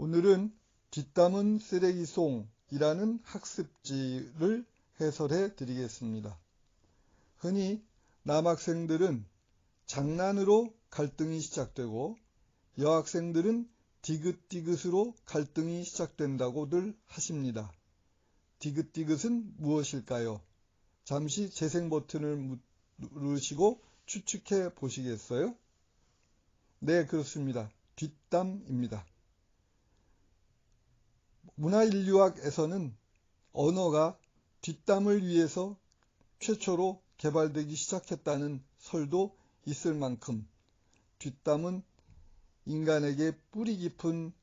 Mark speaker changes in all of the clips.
Speaker 1: 오늘은 뒷담은 쓰레기송이라는 학습지를 해설해 드리겠습니다. 흔히 남학생들은 장난으로 갈등이 시작되고 여학생들은 디귿디귿으로 갈등이 시작된다고들 하십니다. 디귿디귿은 무엇일까요? 잠시 재생 버튼을 누르시고 추측해 보시겠어요? 네, 그렇습니다. 뒷담입니다. 문화인류학에서는 언어가 뒷담을 위해서 최초로 개발되기 시작했다는 설도 있을 만큼 뒷담은 인간에게 뿌리 깊은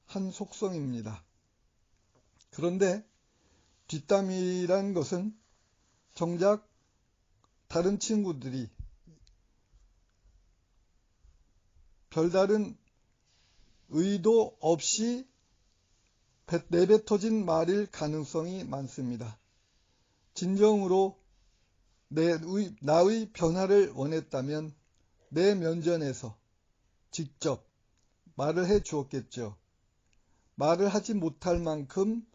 Speaker 1: 한 속성입니다. 그런데 뒷담이란 것은 정작 다른 친구들이 별다른 의도 없이 내뱉어진 말일 가능성이 많습니다. 진정으로 나의 변화를 원했다면 내 면전에서 직접 말을 해 주었겠죠. 말을 하지 못할 만큼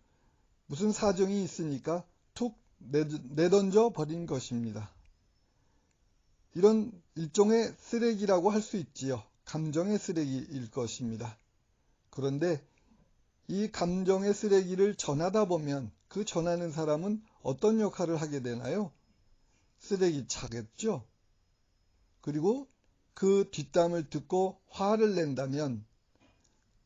Speaker 1: 무슨 사정이 있으니까 툭 내던져 버린 것입니다. 이런 일종의 쓰레기라고 할 수 있지요. 감정의 쓰레기일 것입니다. 그런데 이 감정의 쓰레기를 전하다 보면 그 전하는 사람은 어떤 역할을 하게 되나요? 쓰레기 차겠죠. 그리고 그 뒷담을 듣고 화를 낸다면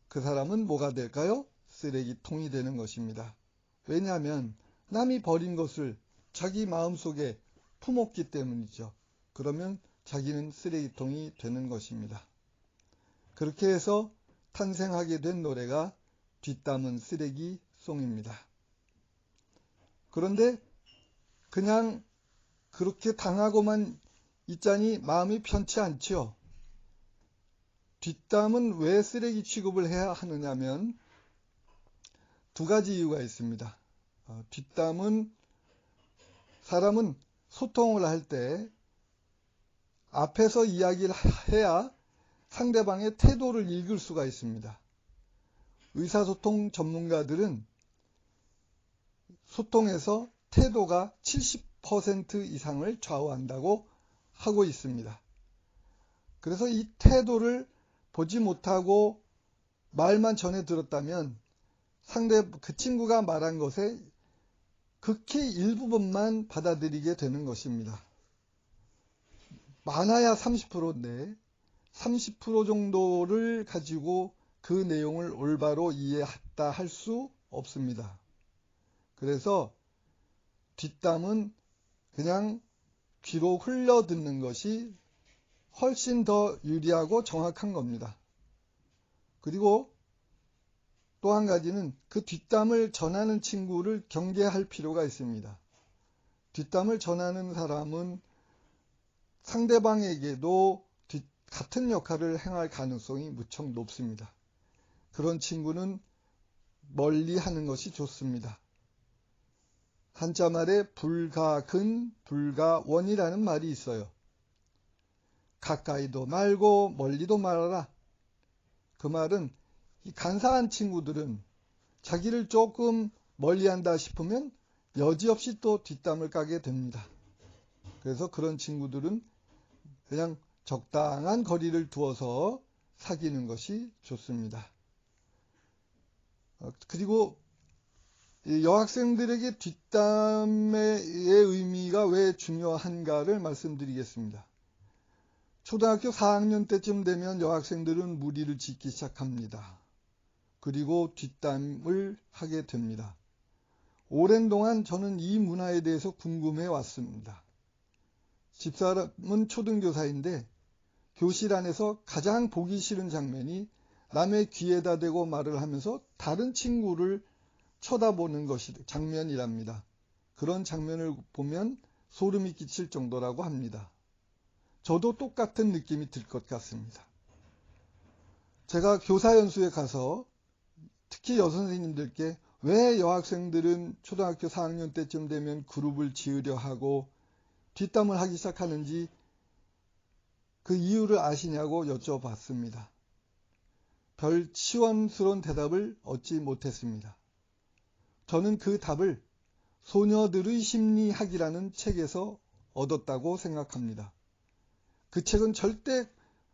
Speaker 1: 그 사람은 뭐가 될까요? 쓰레기통이 되는 것입니다. 왜냐하면 남이 버린 것을 자기 마음속에 품었기 때문이죠. 그러면 자기는 쓰레기통이 되는 것입니다. 그렇게 해서 탄생하게 된 노래가 뒷담은 쓰레기송입니다. 그런데 그냥 그렇게 당하고만 있자니 마음이 편치 않죠. 뒷담은 왜 쓰레기 취급을 해야 하느냐면 두 가지 이유가 있습니다. 뒷담은 사람은 소통을 할 때 앞에서 이야기를 해야 상대방의 태도를 읽을 수가 있습니다. 의사소통 전문가들은 소통에서 태도가 70% 이상을 좌우한다고 하고 있습니다. 그래서 이 태도를 보지 못하고 말만 전해 들었다면 그 친구가 말한 것에 극히 일부분만 받아들이게 되는 것입니다. 많아야 30%인데 30% 정도를 가지고 그 내용을 올바로 이해했다 할 수 없습니다. 그래서 뒷담은 그냥 귀로 흘려 듣는 것이 훨씬 더 유리하고 정확한 겁니다. 그리고 또 한 가지는 그 뒷담을 전하는 친구를 경계할 필요가 있습니다. 뒷담을 전하는 사람은 상대방에게도 같은 역할을 행할 가능성이 무척 높습니다. 그런 친구는 멀리 하는 것이 좋습니다. 한자말에 불가근, 불가원이라는 말이 있어요. 가까이도 말고 멀리도 말아라. 그 말은 이 간사한 친구들은 자기를 조금 멀리한다 싶으면 여지없이 또 뒷담을 까게 됩니다. 그래서 그런 친구들은 그냥 적당한 거리를 두어서 사귀는 것이 좋습니다. 그리고 여학생들에게 뒷담의 의미가 왜 중요한가를 말씀드리겠습니다. 초등학교 4학년 때쯤 되면 여학생들은 무리를 짓기 시작합니다. 그리고 뒷담을 하게 됩니다. 오랜 동안 저는 이 문화에 대해서 궁금해 왔습니다. 집사람은 초등교사인데 교실 안에서 가장 보기 싫은 장면이 남의 귀에다 대고 말을 하면서 다른 친구를 쳐다보는 것이 장면이랍니다. 그런 장면을 보면 소름이 끼칠 정도라고 합니다. 저도 똑같은 느낌이 들 것 같습니다. 제가 교사연수에 가서 특히 여선생님들께 왜 여학생들은 초등학교 4학년 때쯤 되면 그룹을 지으려 하고 뒷담을 하기 시작하는지 그 이유를 아시냐고 여쭤봤습니다. 별 시원스러운 대답을 얻지 못했습니다. 저는 그 답을 소녀들의 심리학이라는 책에서 얻었다고 생각합니다. 그 책은 절대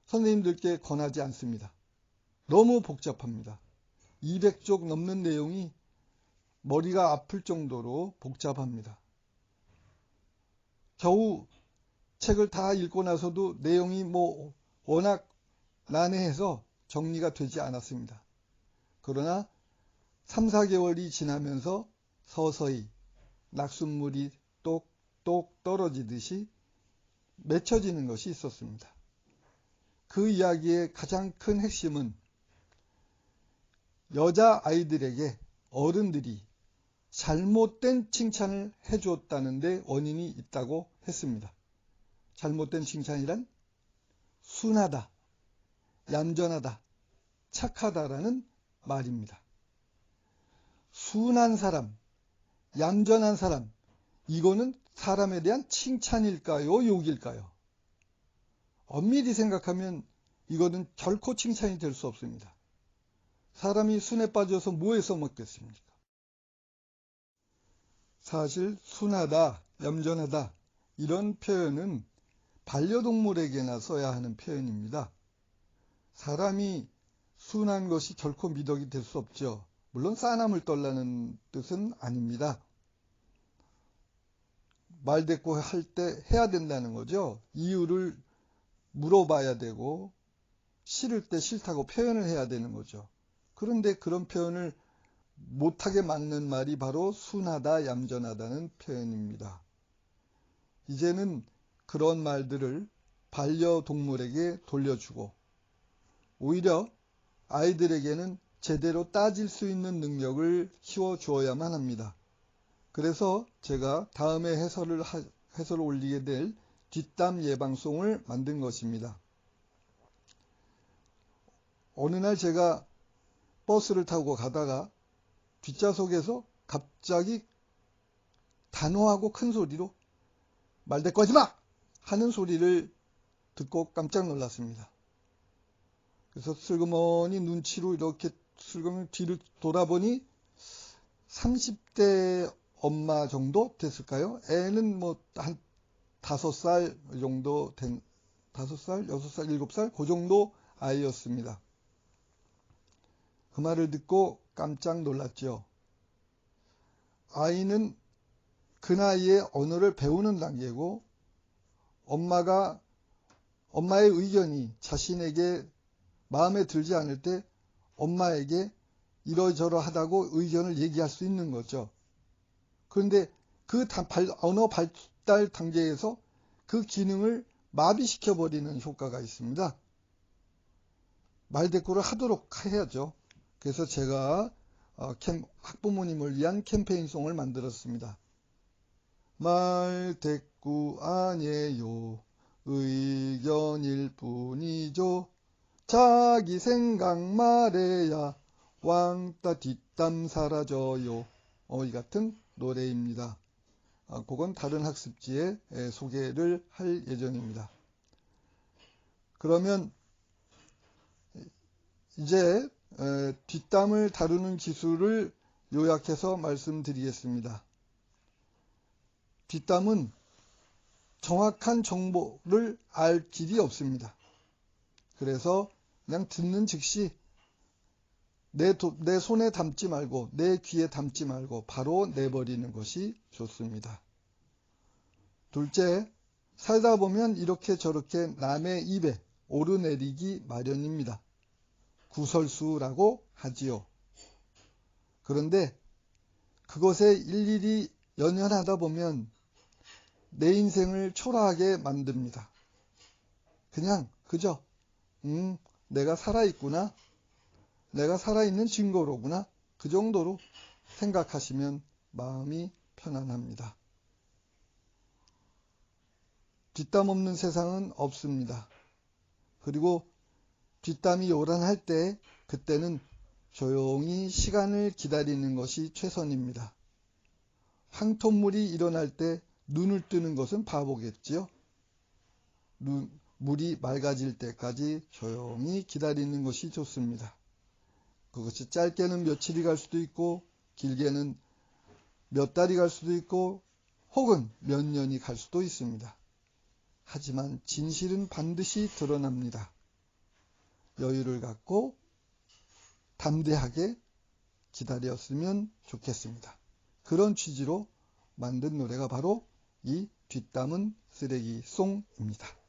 Speaker 1: 선생님들께 권하지 않습니다. 너무 복잡합니다. 200쪽 넘는 내용이 머리가 아플 정도로 복잡합니다. 겨우 책을 다 읽고 나서도 내용이 워낙 난해해서 정리가 되지 않았습니다. 그러나 3, 4개월이 지나면서 서서히 낙숫물이 똑똑 떨어지듯이 맺혀지는 것이 있었습니다. 그 이야기의 가장 큰 핵심은 여자아이들에게 어른들이 잘못된 칭찬을 해주었다는 데 원인이 있다고 했습니다. 잘못된 칭찬이란 순하다, 얌전하다, 착하다라는 말입니다. 순한 사람, 얌전한 사람, 이거는 사람에 대한 칭찬일까요? 욕일까요? 엄밀히 생각하면 이거는 결코 칭찬이 될 수 없습니다. 사람이 순에 빠져서 뭐에 써먹겠습니까? 사실 순하다, 얌전하다 이런 표현은 반려동물에게나 써야 하는 표현입니다. 사람이 순한 것이 결코 미덕이 될 수 없죠. 물론 싸남을 떨라는 뜻은 아닙니다. 말대꾸 할 때 해야 된다는 거죠. 이유를 물어봐야 되고 싫을 때 싫다고 표현을 해야 되는 거죠. 그런데 그런 표현을 못하게 막는 말이 바로 순하다, 얌전하다는 표현입니다. 이제는 그런 말들을 반려동물에게 돌려주고 오히려 아이들에게는 제대로 따질 수 있는 능력을 키워주어야만 합니다. 그래서 제가 다음에 해설을 올리게 될 뒷담 예방송을 만든 것입니다. 어느 날 제가 버스를 타고 가다가 뒷좌석에서 갑자기 단호하고 큰 소리로 말대꾸하지 마! 하는 소리를 듣고 깜짝 놀랐습니다. 그래서 슬그머니 눈치로 이렇게 슬그머니 뒤를 돌아보니 30대 엄마 정도 됐을까요? 애는 한 5살 정도 된 5살, 6살, 7살 그 정도 아이였습니다. 그 말을 듣고 깜짝 놀랐죠. 아이는 그 나이에 언어를 배우는 단계고 엄마의 의견이 자신에게 마음에 들지 않을 때 엄마에게 이러저러하다고 의견을 얘기할 수 있는 거죠. 그런데 그 언어 발달 단계에서 그 기능을 마비시켜버리는 효과가 있습니다. 말대꾸를 하도록 해야죠. 그래서 제가 학부모님을 위한 캠페인송을 만들었습니다. 말대꾸 아니에요. 의견일 뿐이죠. 자기 생각 말해야 왕따 뒷담 사라져요. 이 같은 노래입니다. 그건 다른 학습지에 소개를 할 예정입니다. 그러면 이제 뒷담을 다루는 기술을 요약해서 말씀드리겠습니다. 뒷담은 정확한 정보를 알 길이 없습니다. 그래서 그냥 듣는 즉시 내 손에 담지 말고 내 귀에 담지 말고 바로 내버리는 것이 좋습니다. 둘째, 살다 보면 이렇게 저렇게 남의 입에 오르내리기 마련입니다. 구설수라고 하지요. 그런데 그것에 일일이 연연하다 보면 내 인생을 초라하게 만듭니다. 그냥 그저 내가 살아있구나, 내가 살아있는 증거로구나, 그 정도로 생각하시면 마음이 편안합니다. 뒷담 없는 세상은 없습니다. 그리고 뒷담이 요란할 때 그때는 조용히 시간을 기다리는 것이 최선입니다. 황토물이 일어날 때 눈을 뜨는 것은 바보겠지요. 물이 맑아질 때까지 조용히 기다리는 것이 좋습니다. 그것이 짧게는 며칠이 갈 수도 있고 길게는 몇 달이 갈 수도 있고 혹은 몇 년이 갈 수도 있습니다. 하지만 진실은 반드시 드러납니다. 여유를 갖고 담대하게 기다렸으면 좋겠습니다. 그런 취지로 만든 노래가 바로 이 뒷담은 쓰레기송입니다.